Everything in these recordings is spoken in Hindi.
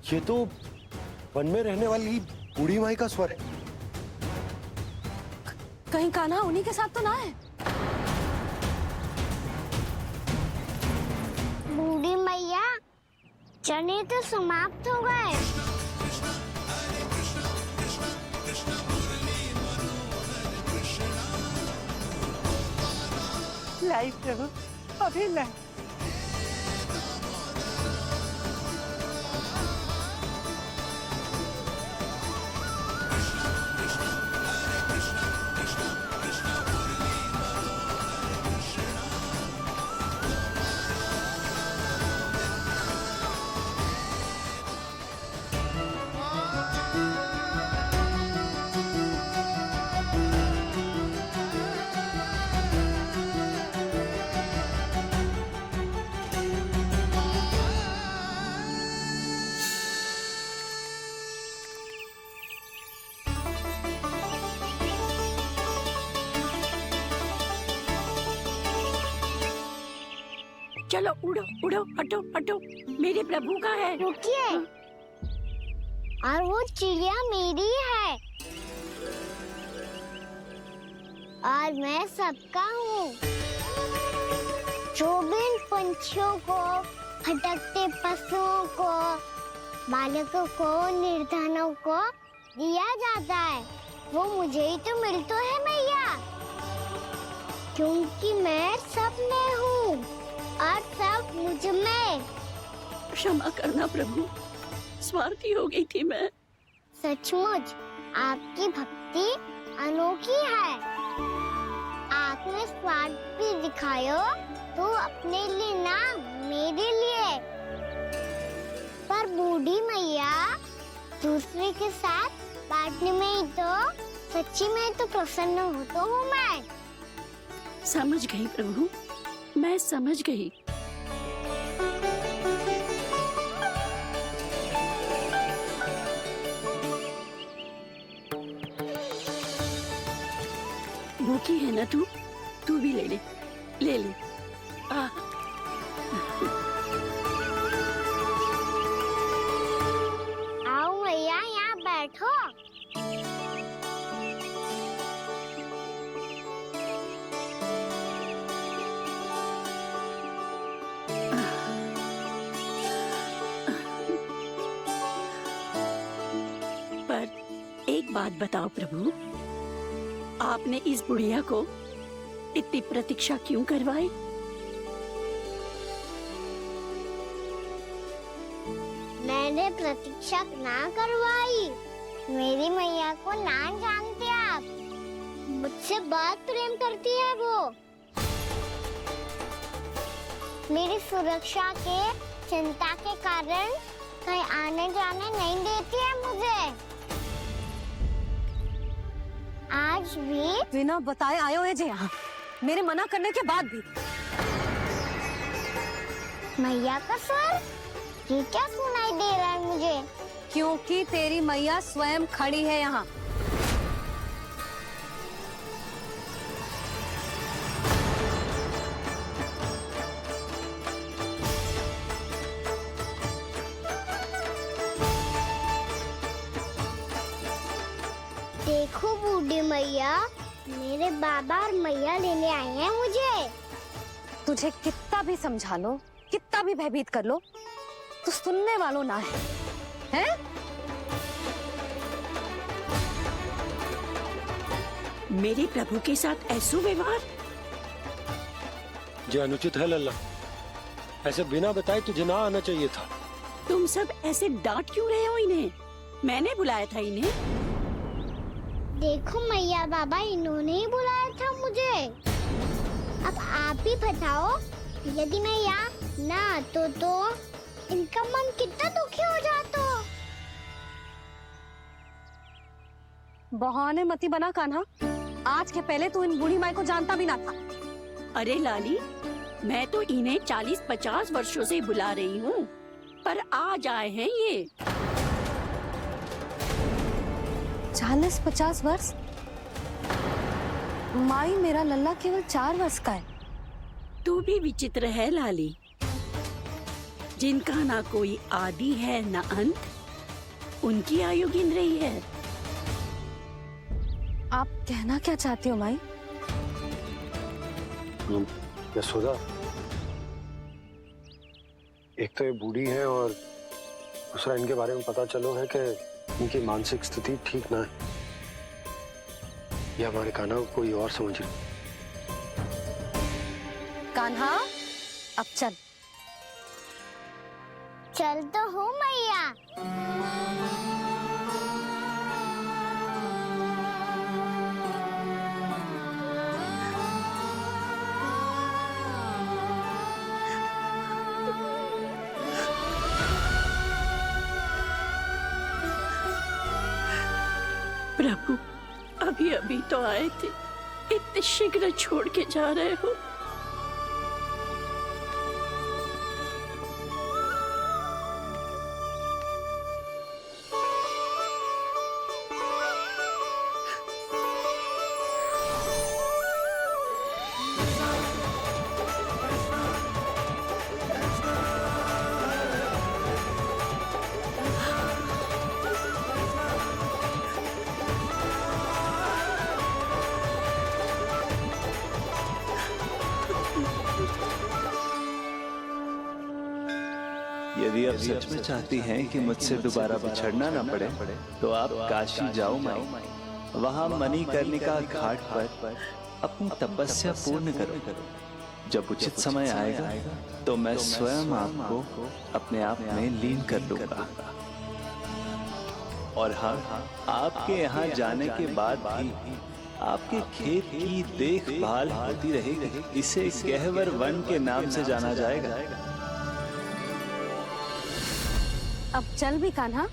ये तो वन में रहने वाली बूढ़ी माई का स्वर है। कहीं कान्हा उन्हीं के साथ तो ना है? बूढ़ी मैया, चने तो समाप्त हो गए। लाई प्रभु, अभी लाई। चलो उड़ो उड़ो, हटो हटो, मेरे प्रभु का है। रुकिए, और वो चिड़िया मेरी है और मैं सबका हूँ। जो भी इन पंछियों को, भटकते पशुओं को, बालकों को, निर्धनों को दिया जाता है, वो मुझे ही तो मिलता है मैया, क्योंकि मैं सब में हूँ और सब मुझ में। क्षमा करना प्रभु, स्वार्थी हो गई थी मैं। सचमुच आपकी भक्ति अनोखी है। आपने स्वार्थ भी दिखायो तो अपने लिए ना, मेरे लिए। पर बूढ़ी मैया, दूसरे के साथ बांटने में ही तो सच्ची में तो प्रसन्न होता हूँ मैं। समझ गई प्रभु, मैं समझ गई। भूखी है ना तू भी ले ले, ले ले। आओ मैया, यहाँ बैठो। पर एक बात बताओ प्रभु, आपने इस बुढ़िया को इतनी प्रतीक्षा क्यों करवाई? मैंने प्रतीक्षा ना करवाई। मेरी मैया को ना जानते आप, मुझसे बहुत प्रेम करती है वो। मेरी सुरक्षा के चिंता के कारण कहीं आने जाने नहीं देती है मुझे। आज भी बिना बताए आयो है जे यहाँ, मेरे मना करने के बाद भी। मैया का स्वर, ये क्या सुनाई दे रहा है मुझे? क्योंकि तेरी मैया स्वयं खड़ी है यहाँ। देखो बूढ़ी मैया, मेरे बाबा और मैया लेने आए हैं मुझे। तुझे कितना भी समझा लो, कितना भी भयभीत कर लो, तो सुनने वालों ना है, हैं? मेरे प्रभु के साथ ऐसा व्यवहार जो अनुचित है लल्ला। ऐसे बिना बताए तुझे ना आना चाहिए था। तुम सब ऐसे डांट क्यों रहे हो इन्हें? मैंने बुलाया था इन्हें। देखो मैया बाबा, इन्होंने ही बुलाया था मुझे। अब आप ही बताओ, यदि मैं यहाँ ना आतो तो इनका मन कितना दुखी हो जाता। बहाने मती बना कान्हा, आज के पहले तू इन बूढ़ी माई को जानता भी ना था। अरे लाली, मैं तो इन्हें 40-50 वर्षों से बुला रही हूँ, पर आज आए हैं ये। 40-50 वर्ष? माई, मेरा लल्ला केवल 4 वर्ष का है। तू भी विचित्र है लाली। जिनका ना कोई आदि है ना अंत, उनकी आयु गिन रही है। आप कहना क्या चाहती हो माई? यशोदा, एक तो ये बूढ़ी है और दूसरा इनके बारे में पता चलो है कि इनकी मानसिक स्थिति ठीक ना है। ये हमारे कान्हा को कोई और समझ रही। कान्हा, अब चल। चल तो हूँ मैया। प्रभु, अभी अभी तो आए थे, इतने शीघ्र छोड़ के जा रहे हो? यदि आप सच में चाहती हैं कि मुझसे दोबारा बिछड़ना ना पड़े तो आप काशी जाओ माई। वहां मणिकर्णिका घाट पर अपनी तपस्या पूर्ण करो। जब उचित समय आएगा तो मैं स्वयं आपको अपने आप में लीन कर लूंगा। और हाँ, आपके यहाँ जाने के बाद भी आपके खेत की देखभाल होती रहेगी। इसे गहवर वन के नाम से जाना जाएगा। अब चल भी कान्हा,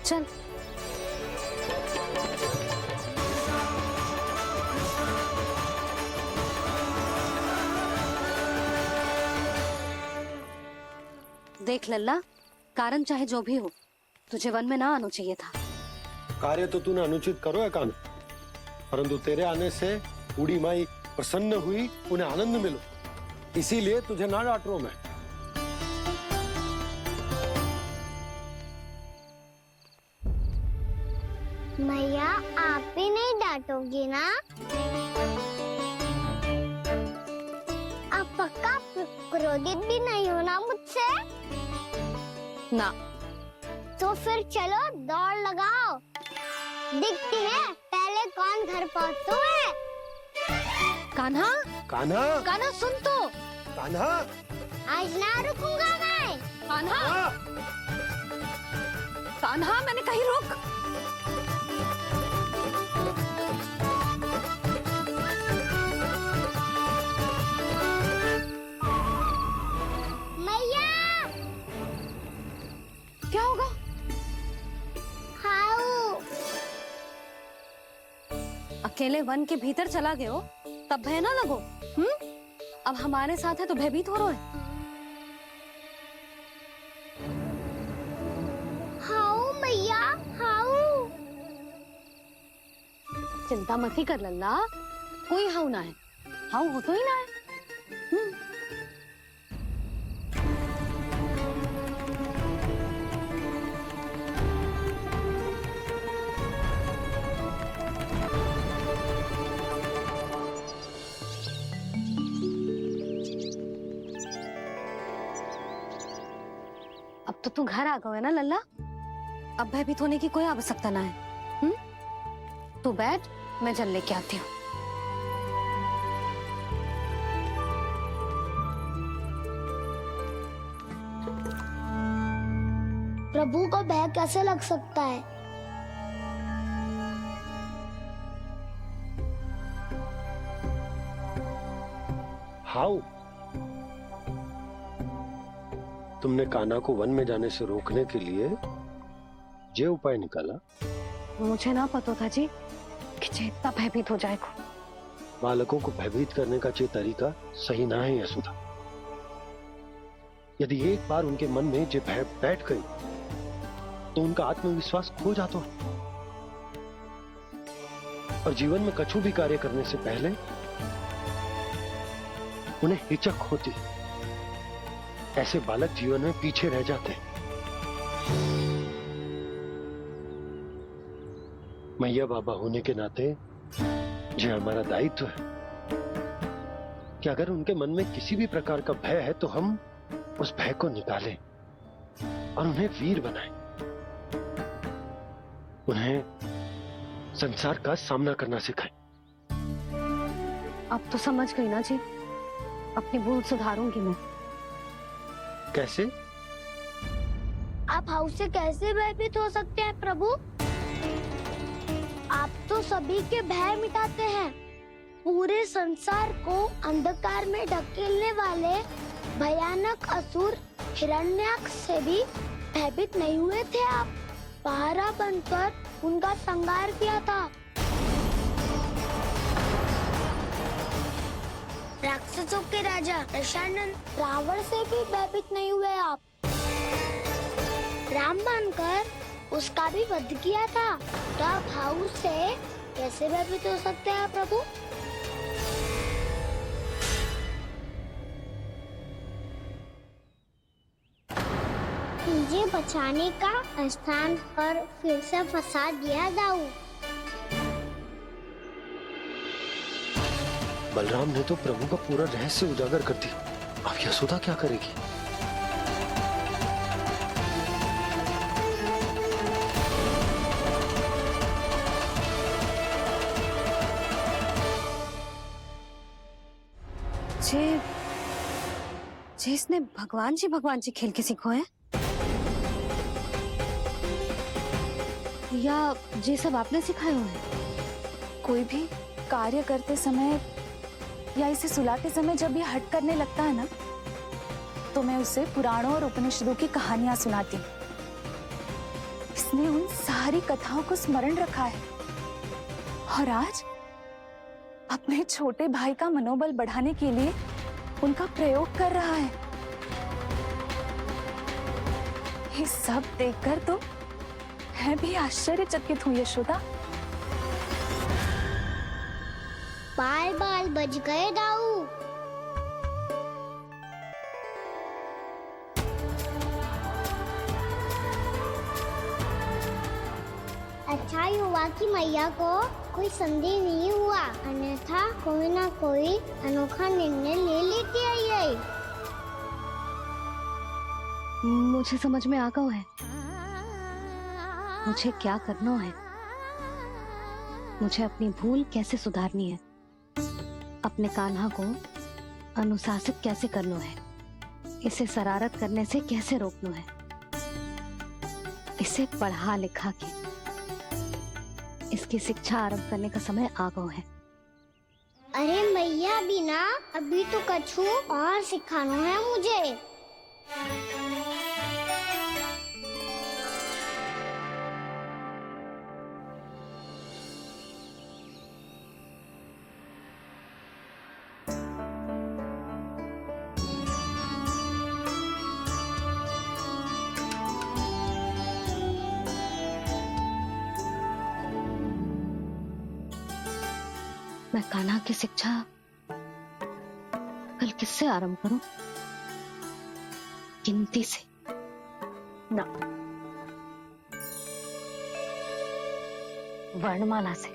चल। देख लल्ला, कारण चाहे जो भी हो, तुझे वन में ना आना चाहिए था। कार्य तो तूने अनुचित करो है कान्हा, परंतु तेरे आने से बूढ़ी माई प्रसन्न हुई, उन्हें आनंद मिलो, इसीलिए तुझे ना डांट रहा हूं मैं। मैया, आप भी नहीं डांटोगी ना? आप पक्का क्रोधित भी नहीं हो ना मुझसे? ना। तो फिर चलो दौड़ लगाओ, दिखती है पहले कौन घर पहुंचता है। कान्हा, कान्हा, कान्हा सुन तो। कान्हा, आज ना रुकूंगा मैं। कान्हा, कान्हा, मैंने कहीं रुक। मैया, क्या होगा? हाउ। अकेले वन के भीतर चला गए हो, तब भय ना लगो। अब हमारे साथ है तो भयभीत हो रहे हो। हाउ मैया, हाउ। चिंता मत ही कर लल्ला, कोई हाउ ना है। हाउ हो तो ही ना है। अब तो तू घर आ गया है ना लल्ला, अब भयभीत होने की कोई आवश्यकता ना है। तू बैठ, मैं जल लेके आती हूँ। प्रभु को भय कैसे लग सकता है? हाउ? तुमने कान्हा को वन में जाने से रोकने के लिए ये उपाय निकाला? मुझे ना पता था जी कि जे इतना भयभीत हो जाएगा। बालकों को भयभीत करने का ये तरीका सही ना है यशोदा। यदि एक बार उनके मन में ये भय बैठ गई तो उनका आत्मविश्वास खो जाता है और जीवन में कछु भी कार्य करने से पहले उन्हें हिचक होती। ऐसे बालक जीवन में पीछे रह जाते हैं। मैया बाबा होने के नाते ये हमारा दायित्व है कि अगर उनके मन में किसी भी प्रकार का भय है तो हम उस भय को निकालें और उन्हें वीर बनाएं, उन्हें संसार का सामना करना सिखाएं। अब तो समझ गई ना जी, अपनी भूल सुधारूंगी मैं। कैसे? आप हाउस से कैसे भयभीत हो सकते हैं प्रभु? आप तो सभी के भय मिटाते हैं। पूरे संसार को अंधकार में ढकेलने वाले भयानक असुर हिरण्याक्ष से भी भयभीत नहीं हुए थे आप। पहरा बनकर उनका संहार किया था। राक्षसों के राजा दशानन रावण से भी भयभीत नहीं हुए आप। राम बनकर उसका भी वध किया था। तो आप हाउस से कैसे भयभीत हो सकते हैं प्रभु? मुझे बचाने का स्थान पर फिर से फंसा दिया दाऊ। बलराम ने तो प्रभु का पूरा रहस्य उजागर कर दिया। अब यशोदा क्या करेगी? जे इसने भगवान जी खेल के सीखो है, या जे सब आपने सिखाए हुए हैं? कोई भी कार्य करते समय या इसे सुलाते समय जब ये हट करने लगता है ना, तो मैं उसे पुराणों और उपनिषदों की कहानियां सुनाती हूँ। इसने उन सारी कथाओं को स्मरण रखा है और आज अपने छोटे भाई का मनोबल बढ़ाने के लिए उनका प्रयोग कर रहा है। ये सब देखकर तो मैं भी आश्चर्यचकित हूँ यशोदा। बाल बाल बज गए दाऊ। अच्छा ही हुआ कि मैया को कोई संदेह नहीं हुआ, अन्यथा कोई ना कोई अनोखा निर्णय ले लेती है ये। मुझे समझ में आ गया है मुझे क्या करना है। मुझे अपनी भूल कैसे सुधारनी है, अपने कान्हा को अनुशासित कैसे करना है, इसे शरारत करने से कैसे रोकना है, इसे पढ़ा लिखा के इसकी शिक्षा आरंभ करने का समय आ गया है। अरे मैया बिना अभी तो कछु और सिखाना है मुझे। मैं कान्हा की शिक्षा कल किससे आरंभ करूं? गिनती से ना, वर्णमाला से।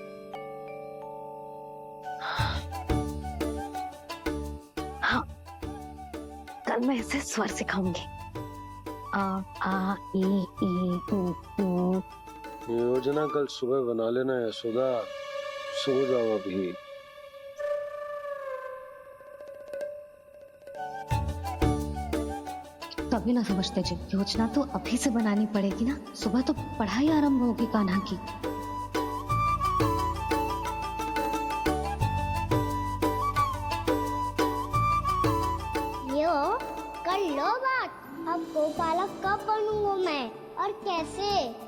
हाँ, कल मैं इसे स्वर सिखाऊंगी। आ आ ई ई उ। योजना कल सुबह बना लेना यशोदा, सो जाओ अभी। तभी ना समझते जी, योजना तो अभी से बनानी पड़ेगी ना। सुबह तो पढ़ाई आरंभ होगी कान्हा की। यो कर लो बात। अब गोपालक कब बनूंगा मैं और कैसे?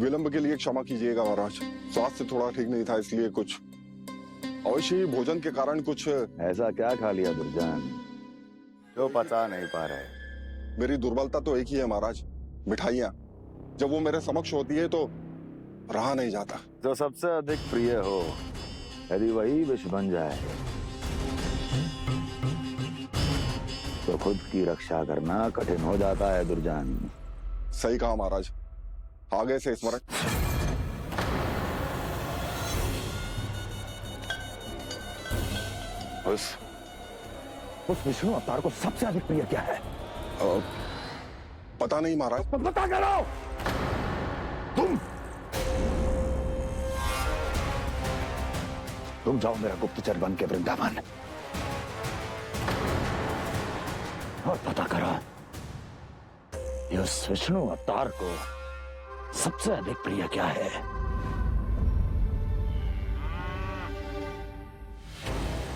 विलंब के लिए क्षमा कीजिएगा महाराज, स्वास्थ्य थोड़ा ठीक नहीं था, इसलिए कुछ अवश्य ही भोजन के कारण कुछ। ऐसा क्या खा लिया दुर्जन जो पचा नहीं पा रहे? मेरी दुर्बलता तो एक ही है महाराज, मिठाइयाँ। जब वो मेरे समक्ष होती है तो रहा नहीं जाता। जो सबसे अधिक प्रिय हो, यदि वही विष बन जाए तो खुद की रक्षा करना कठिन हो जाता है दुर्जन। सही कहा महाराज, आगे से स्मरण। उस विष्णु अवतार को सबसे अधिक प्रिय क्या है? पता नहीं महाराज। तो पता करो। तुम जाओ मेरा गुप्तचर बन के वृंदावन और पता करो कि उस विष्णु अवतार को सबसे अधिक प्रिय क्या है।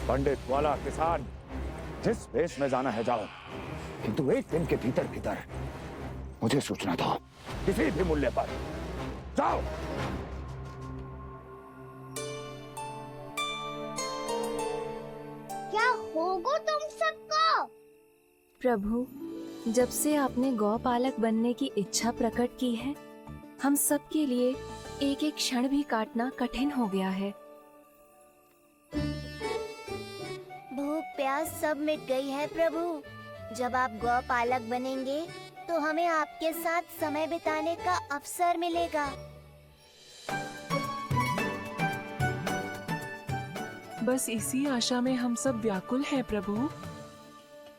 पंडित वाला किसान, जिस वेश में जाना है जाओ, किंतु एक दिन के भीतर भीतर मुझे सूचना दो, किसी भी मूल्य पर। जाओ। क्या होगा तुम सबको? प्रभु, जब से आपने गौपालक बनने की इच्छा प्रकट की है, हम सब के लिए एक एक क्षण भी काटना कठिन हो गया है। भूख प्यास सब मिट गई है प्रभु। जब आप गौपालक बनेंगे तो हमें आपके साथ समय बिताने का अवसर मिलेगा। बस इसी आशा में हम सब व्याकुल हैं प्रभु।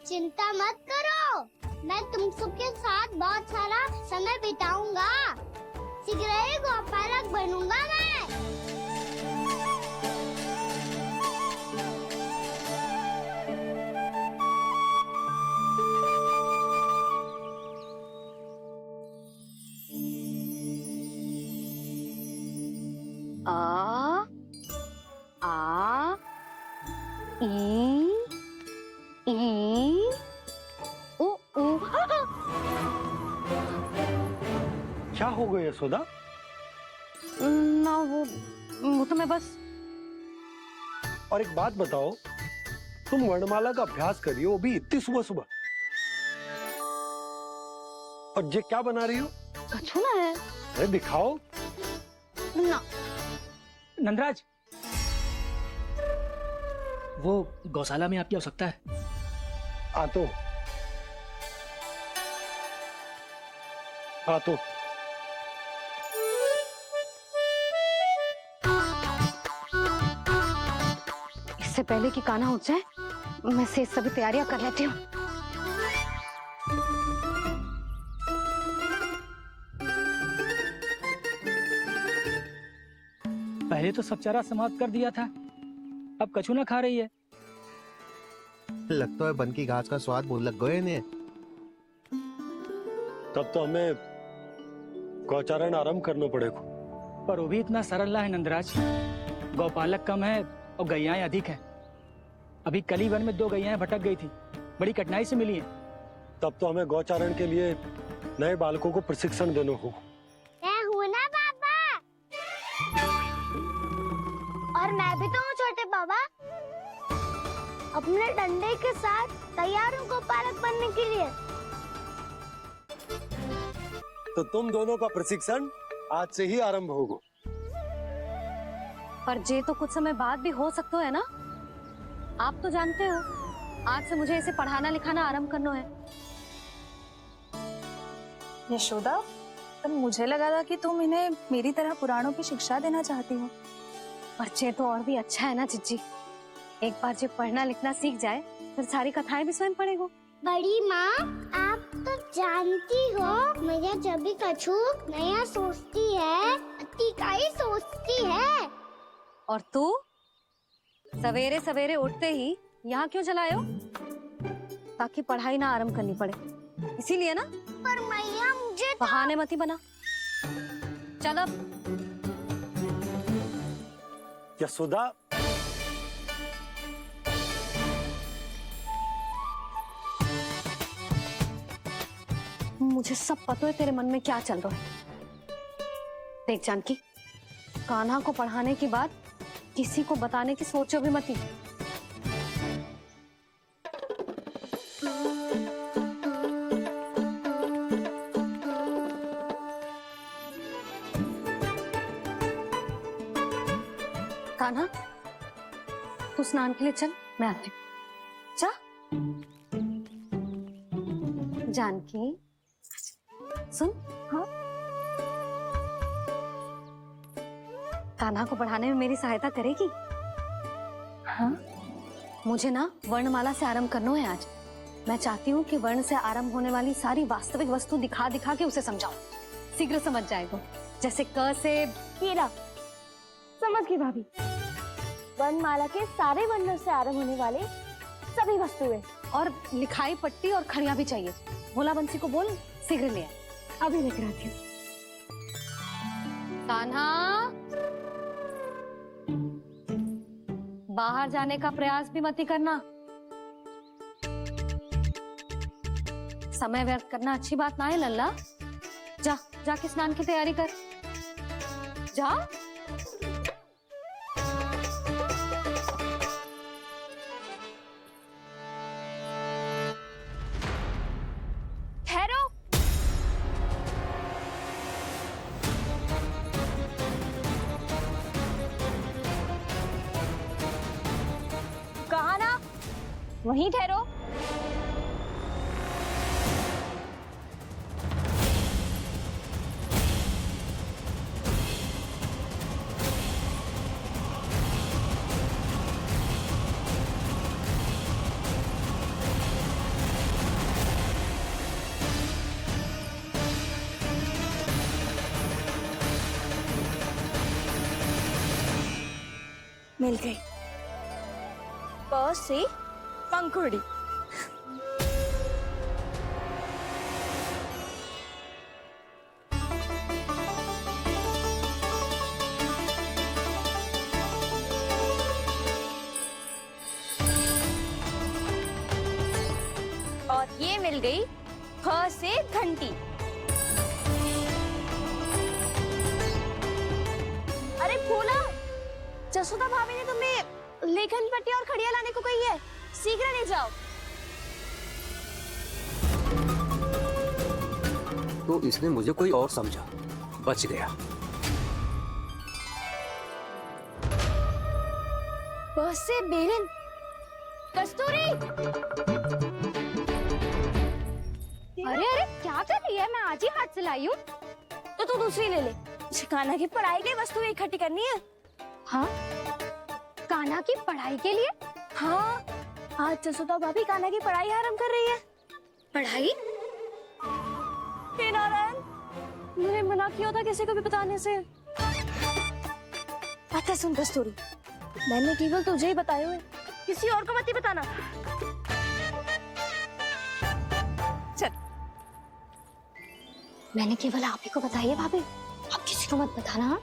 चिंता मत करो, मैं तुम सबके साथ बहुत सारा समय बिताऊंगा। शीघ्र ही गौपालक बनूंगा मैं। आ आ ई उ उ। क्या हो गया यशोदा? ना वो तो मैं बस। और एक बात बताओ, तुम वर्णमाला का अभ्यास कर रही हो, वो भी इतनी सुबह सुबह, और ये क्या बना रही हो? कछुआ है। अरे दिखाओ ना। नंदराज, वो गौशाला में आपकी आवश्यकता है। आ तो इससे पहले कि कान्हा उठ जाए, मैं से सभी तैयारियां कर लेती हूँ। पहले तो सब चारा समाप्त कर दिया था, अब कछुआ खा रही है। लगता है बन की घास का स्वाद बहुत लग गए ने। तब तो हमें गौचारण आरंभ करना पड़ेगा। पर वो भी इतना सरल ना है नंदराज। गौपालक कम है और गैयाएं अधिक है। अभी कली वन में 2 गैयाएं भटक गई थी, बड़ी कठिनाई से मिली हैं। तब तो हमें गौचारण के लिए नए बालकों को प्रशिक्षण देना होगा। मैं हूँ ना बाबा, और मैं भी तो हूँ छोटे बाबा। अपने डंडे के साथ तैयार हूँ गौपालक बनने के लिए। तो तुम दोनों का प्रशिक्षण आज से ही आरंभ होगा। पर जे तो कुछ समय बाद भी हो सकता है ना। आप तो जानते हो, आज से मुझे इसे पढ़ाना लिखाना आरंभ करना है। यशोदा, पर मुझे लगा था कि तुम इन्हें मेरी तरह पुराणों की शिक्षा देना चाहती हो। पर जे तो और भी अच्छा है ना जिज्जी। एक बार जो पढ़ना लिखना सीख जाए, फिर सारी कथाएं भी स्वयं पढ़ेगा। बड़ी माँ, आप तो जानती हो मैया जब भी कछु नया सोचती है, अतिका ही सोचती है। और तू सवेरे सवेरे उठते ही यहाँ क्यों चलाए हो? ताकि पढ़ाई ना आरंभ करनी पड़े, इसीलिए ना। पर मैया मुझे बहाने मत ही बना। चल अब। यशोदा, मुझे सब पता है तेरे मन में क्या चल रहा है। देख जानकी, कान्हा को पढ़ाने की बात किसी को बताने की सोचो भी मत ही। कान्हा, तू स्नान के लिए चल, मैं आती हूँ। जा। जानकी, सुन। हाँ, कान्हा को पढ़ाने में मेरी सहायता करेगी? हाँ, मुझे ना वर्णमाला से आरंभ करना है आज। मैं चाहती हूँ कि वर्ण से आरंभ होने वाली सारी वास्तविक वस्तु दिखा दिखा के उसे समझाऊं। शीघ्र समझ जाएगा। जैसे क से कीड़ा। समझ गई भाभी। वर्णमाला के सारे वर्णों से आरंभ होने वाले सभी वस्तुएं, और लिखाई पट्टी और खड़िया भी चाहिए। भोला बंसी को बोल शीघ्र ले आए। अभी लेकर आती हूँ। कान्हा, बाहर जाने का प्रयास भी मत ही करना। समय व्यर्थ करना अच्छी बात ना है लल्ला। जा, जाके स्नान की तैयारी कर। जा। ठहरो। कहा ना, वहीं ठहरो। मिल गई। प से पंखुड़ी। और ये मिल गई फ से घंटी। अरे फूला, जसोदा भाभी ने तुम्हें लेखन पट्टी और खड़िया लाने को कही है, शीघ्र ले जाओ। तो इसने मुझे कोई और समझा, बच गया। बस से बेलन। कस्तूरी। अरे अरे क्या कर रही है? मैं आज ही हाथ से लाई हूँ। तो तू दूसरी ले ले। कान्हा की पढ़ाई की वस्तुएं इकट्ठी करनी है। हाँ, कान्हा की पढ़ाई के लिए? हाँ, आज जसोदा भाभी कान्हा की पढ़ाई आरंभ कर रही है। पढ़ाई? हे नारायण, मैंने मना किया था किसी को भी बताने से। अच्छा सुन कस्तूरी, मैंने केवल तुझे ही बताए हुए, किसी और को मत ही बताना। चल। मैंने केवल आप ही को बताई है भाभी, आप किसी को मत बताना।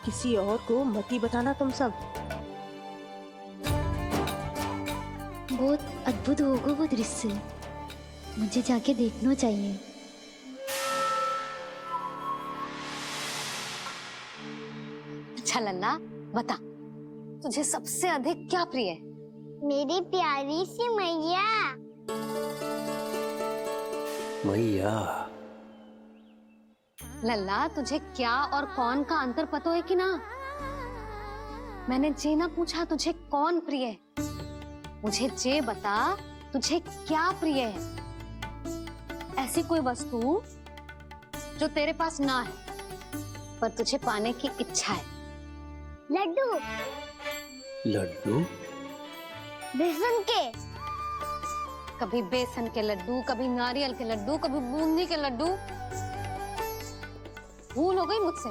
किसी और को मत ही बताना तुम सब। बहुत अद्भुत होगा वो दृश्य, मुझे जाके देखना चाहिए। अच्छा लल्ला, बता, तुझे सबसे अधिक क्या प्रिय है? मेरी प्यारी सी मैया। मैया। लल्ला, तुझे क्या और कौन का अंतर पता है कि ना? मैंने जे ना पूछा तुझे कौन प्रिय है, मुझे जे बता तुझे क्या प्रिय है। ऐसी कोई वस्तु जो तेरे पास ना है पर तुझे पाने की इच्छा है। लड्डू। लड्डू? बेसन के। कभी बेसन के लड्डू, कभी नारियल के लड्डू, कभी बूंदी के लड्डू। भूल हो गई मुझसे,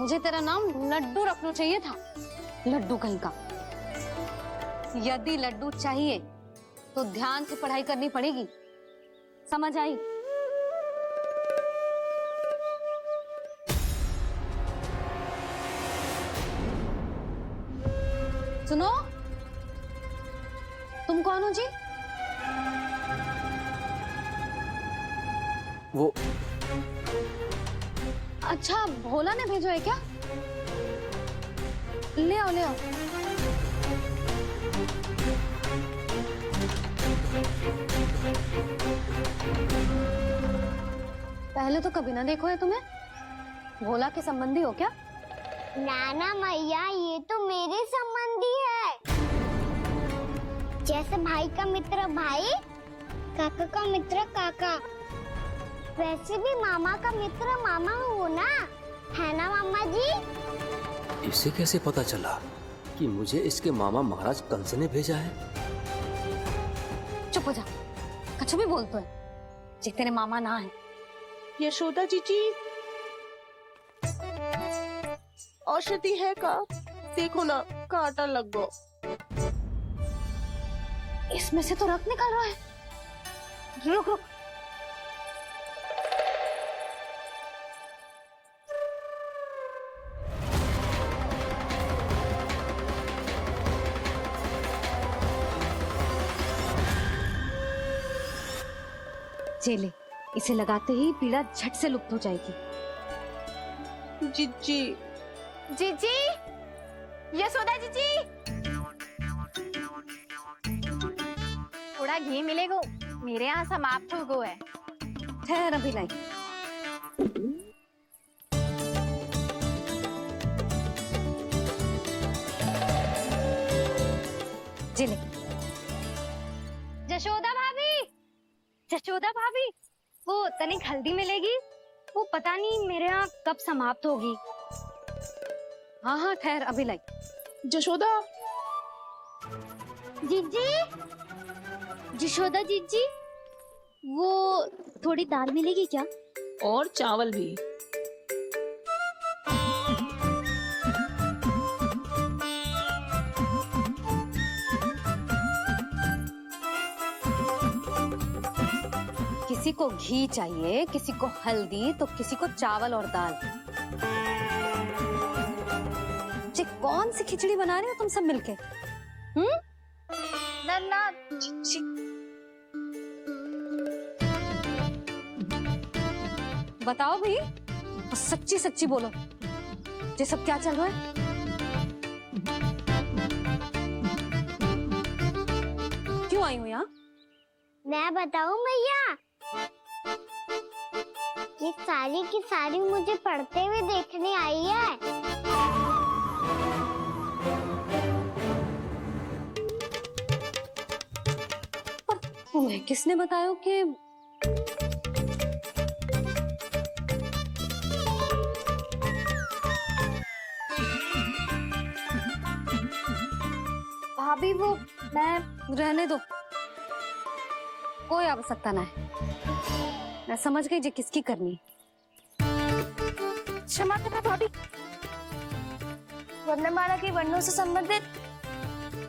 मुझे तेरा नाम लड्डू रखना चाहिए था। लड्डू कहीं का। यदि लड्डू चाहिए तो ध्यान से पढ़ाई करनी पड़ेगी, समझ आई? सुनो, तुम कौन हो जी? वो अच्छा भोला ने भेजो है क्या? ले आओ ले आओ। पहले तो कभी ना देखो है तुम्हें। भोला के संबंधी हो क्या? नाना मैया, ये तो मेरे संबंधी है। जैसे भाई का मित्र भाई, काका का मित्र काका, वैसे भी मामा का मित्र मामा हो ना, है ना मामा जी? इसे कैसे पता चला कि मुझे इसके मामा महाराज कंस ने भेजा है? चुप हो जा, कछु भी बोलते है जे तेरे मामा ना है। यशोदा जीजी, औषधि है का? देखो ना, कांटा लग गो। इसमें से तो रक्त निकल रहा है। रुक रुक। चले, इसे लगाते ही पीड़ा झट से लुप्त हो जाएगी। जीजी, जीजी, यशोदा जीजी, थोड़ा घी मिलेगा? मेरे यहाँ समाप्त हो गो है। ठहर अभी लाई। जिले। जशोदा भाभी, जशोदा भाभी, वो तनिक हल्दी मिलेगी? वो पता नहीं मेरे यहाँ कब समाप्त होगी। हाँ हाँ ठहर अभी लाई। जशोदा, जीजी, जशोदा जीजी, वो थोड़ी दाल मिलेगी क्या? और चावल भी। किसी को घी चाहिए, किसी को हल्दी, तो किसी को चावल और दाल। ये कौन सी खिचड़ी बना रहे हो तुम सब मिलके? नन्ना, बताओ भाई, और सच्ची सच्ची बोलो, ये सब क्या चल रहा है? क्यों आई हो यहाँ? मैं बताऊं भैया, ये सारी की सारी मुझे पढ़ते हुए देखने आई है। तुम्हें किसने बताया कि भाभी? वो मैं रहने दो, कोई आवश्यकता ना है। मैं समझ गई जी किसकी करनी। क्षमा करना भाभी, वर्णमाला के वर्णों से संबंधित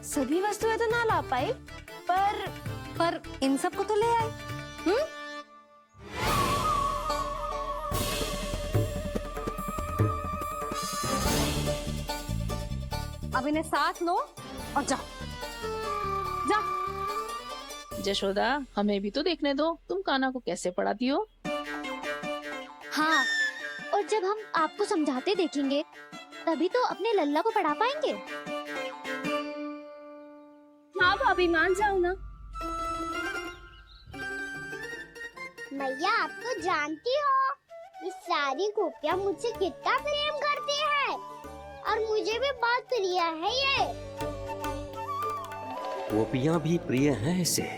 सभी वस्तुएं तो ना ला पाई, पर इन सब को तो ले आए। अब इन्हें साथ लो और जाओ। जा। जशोदा, हमें भी तो देखने दो, तुम कान्हा को कैसे पढ़ाती हो। हाँ, और जब हम आपको समझाते देखेंगे, तभी तो अपने लल्ला को पढ़ा पाएंगे। हाँ भाभी, मान जाओ ना। मैया, आप तो जानती हो, ये सारी गोपियाँ मुझसे कितना प्रेम करती है, और मुझे भी बहुत प्रिय है ये। गोपियाँ भी प्रिय हैं इसे।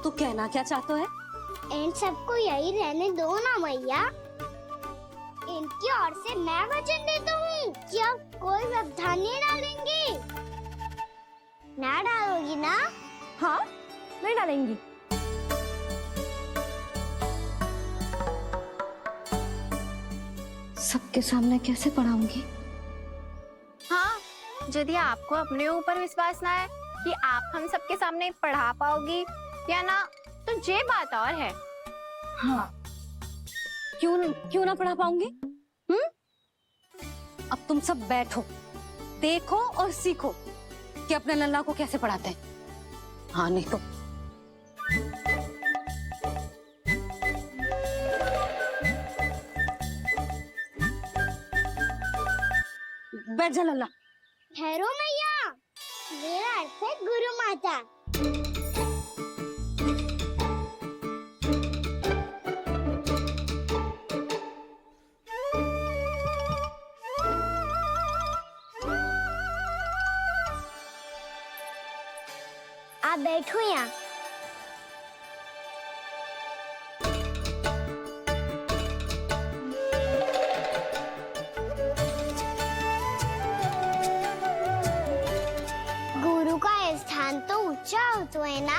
तू कहना क्या चाहता है? इन सबको यही रहने दो ना मैया। इनकी ओर से मैं वचन देता हूँ कि आप कोई व्यवधान नहीं डालेंगी। ना डालोगी ना? हाँ, नहीं डालेंगी। सबके सामने कैसे पढ़ाऊंगी? हाँ, यदि आपको अपने ऊपर विश्वास ना है कि आप हम सबके सामने पढ़ा पाओगी या ना, तो ये बात और है। हाँ, क्यों ना पढ़ा पाऊंगी? अब तुम सब बैठो, देखो और सीखो कि अपने लल्ला को कैसे पढ़ाते हैं। हाँ, नहीं तो बैठ जा लल्ला। ठहरो मैया, मेरा अर्थ है गुरु माता। आप बैठो यहाँ। गुरु का स्थान तो ऊंचा होता है ना।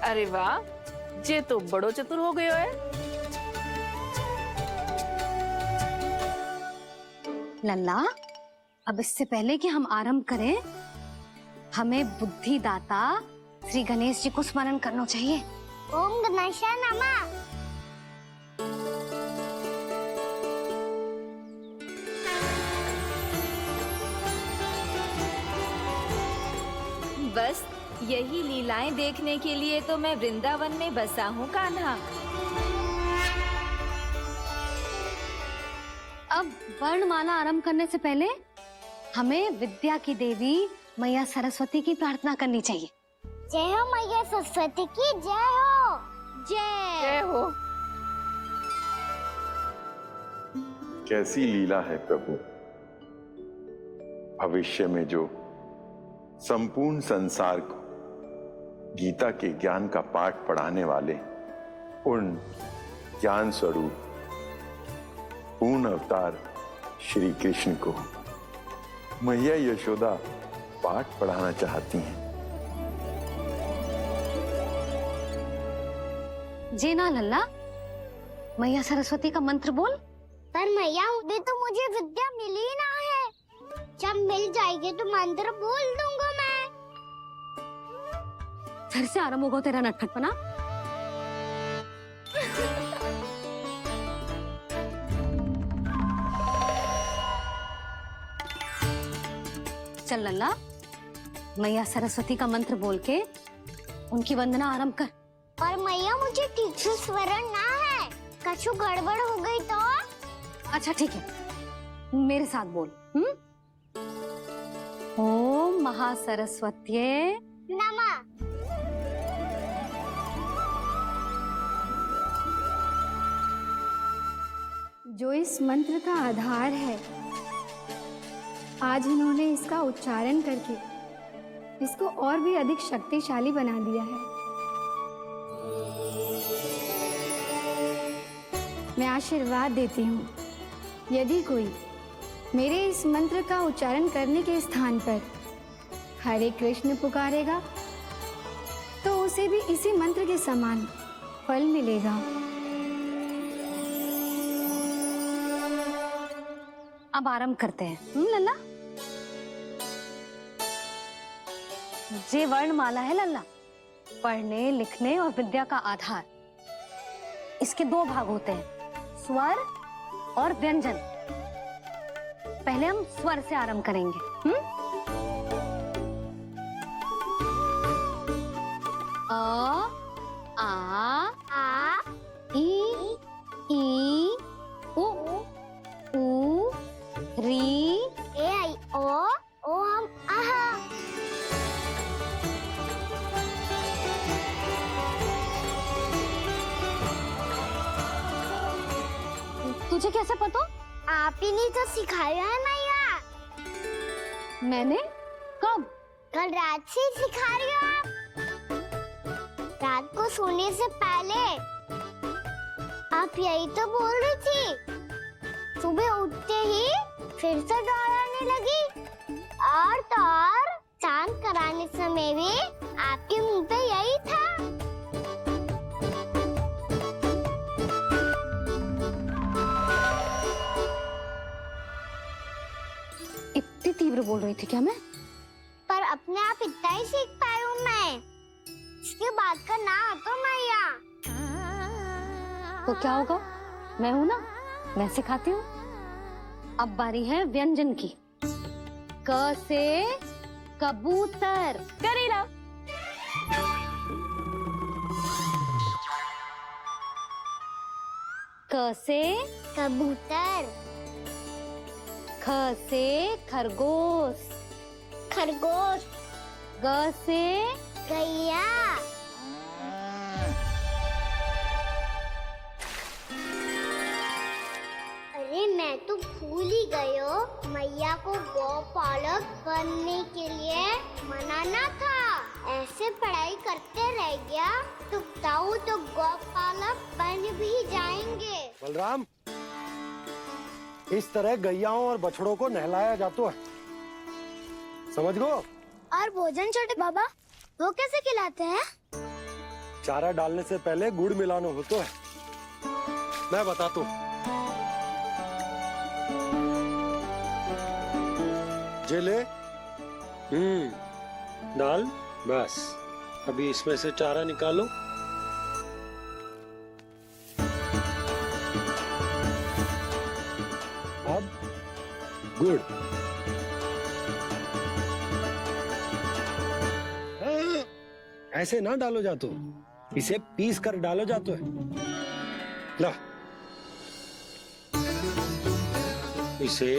अरे वाह, जे तो बड़ो चतुर हो गयो है। लल्ला, अब इससे पहले कि हम आरंभ करें, हमें बुद्धिदाता श्री गणेश जी को स्मरण करना चाहिए। ओम गणेशाय नमः। बस यही लीलाएं देखने के लिए तो मैं वृंदावन में बसा हूँ कान्हा। अब वर्णमाला आरंभ करने से पहले हमें विद्या की देवी मैया सरस्वती की प्रार्थना करनी चाहिए। जय हो मैया सरस्वती की जय हो। जय हो। कैसी लीला है प्रभु। भविष्य में जो संपूर्ण संसार को गीता के ज्ञान का पाठ पढ़ाने वाले उन ज्ञान स्वरूप पूर्ण अवतार श्री कृष्ण को मैया यशोदा पाठ पढ़ाना चाहती हैं। जी ना लल्ला, मैया सरस्वती का मंत्र बोल। पर मैया अभी तो मुझे विद्या मिली ना है। जब मिल जाएगी तो मंत्र बोल दूंगा मैं। फिर से आरंभ होगा तेरा नटखटपना। चल लल्ला, मैया सरस्वती का मंत्र बोल के उनकी वंदना आरंभ कर। पर मैया मुझे ठीक से स्मरण ना है, कछु गड़बड़ हो गई तो? अच्छा ठीक है, मेरे साथ बोल। ओम महासरस्वत्ये नमः। जो इस मंत्र का आधार है, आज इन्होंने इसका उच्चारण करके इसको और भी अधिक शक्तिशाली बना दिया है। मैं आशीर्वाद देती हूँ, यदि कोई मेरे इस मंत्र का उच्चारण करने के स्थान पर हरे कृष्ण पुकारेगा तो उसे भी इसी मंत्र के समान फल मिलेगा। अब आरंभ करते हैं। लल्ला, जे वर्णमाला है लल्ला, पढ़ने लिखने और विद्या का आधार। इसके दो भाग होते हैं, स्वर और व्यंजन। पहले हम स्वर से आरंभ करेंगे। अ, आ, ई, उ, री, ए आई ओ हम आहा। तुझे कैसे पता? आप ही ने तो सिखाया है मैया। मैंने? कब? कल रात से सिखा रही हो आप। रात को सोने से पहले आप यही तो बोल रही थी। सुबह उठते ही फिर से दोहराने लगी, और तो और चांद कराने समय भी आपके मुंह पे यही था। इतनी तीव्र बोल रही थी क्या मैं? पर अपने आप इतना ही सीख पाई हूँ मैं। इसके बाद का ना तो मैया। तो क्या होगा? मैं हूं ना, मैं सिखाती हूँ। अब बारी है व्यंजन की। क से कबूतर। करेला। क से कबूतर। ख से खरगोश, खरगोश। ग से गैया। अरे मैं तो भूल ही गयो, मैया को गौपालक बनने के लिए मनाना था। ऐसे पढ़ाई करते रह गया तो ताऊ तो गौपालक बन भी जाएंगे। बलराम, इस तरह गैयाओं और बछड़ों को नहलाया जाता है, समझ गो? और भोजन छोटे बाबा, वो कैसे खिलाते हैं? चारा डालने से पहले गुड़ मिलाना होता है, मैं बताता हूँ। जेले, डाल, बस। अभी इसमें से चारा निकालो। अब गुड़। ऐसे ना डालो जातो, इसे पीस कर डालो जातो है। ला, इसे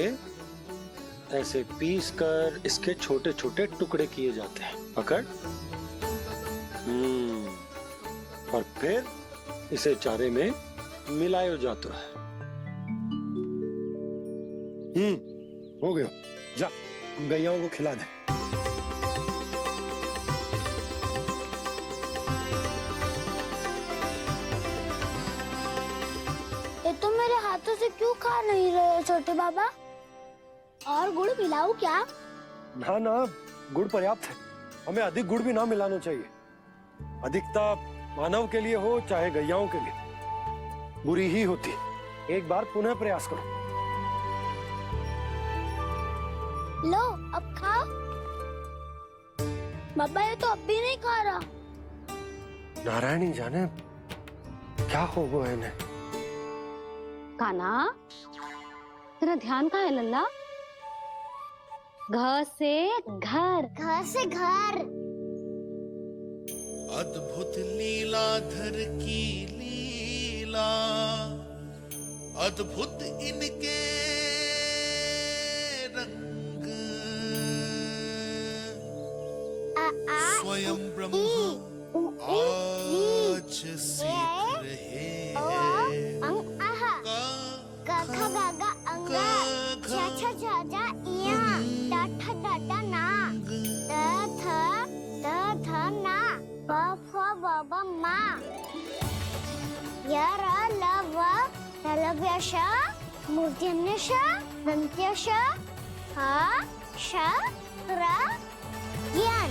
ऐसे पीस कर इसके छोटे छोटे टुकड़े किए जाते हैं। पकड़। और फिर इसे चारे में मिलाया जाता है। हो गया, जा गैयाओं को खिला दे। ये तो मेरे हाथों से क्यों खा नहीं रहे हो छोटे बाबा? और गुड़ मिलाऊं क्या? ना ना, गुड़ पर्याप्त है। हमें अधिक गुड़ भी ना मिलाना चाहिए। अधिकता मानव के लिए हो चाहे गैयाओं के लिए बुरी ही होती। एक बार पुनः प्रयास करो। लो, अब खाओ। बाबा ये तो अब भी नहीं खा रहा। नारायणी जाने क्या हो गया इन्हें। काना, तेरा ध्यान कहाँ है लल्ला? घ से घर। घर से घर। अद्भुत लीलाधर की लीला, अद्भुत इनके रंग, स्वयं ब्रह्म आज सीख रहे हैं। ग ख ग घ अंग, छ छ झ झ इया, ट ठ ड ड ना, द ध ना, प फ ब ब मा, य र ल व लव्य श, मूर्धन्य श, दन्त्य श, ह श र ज्ञान।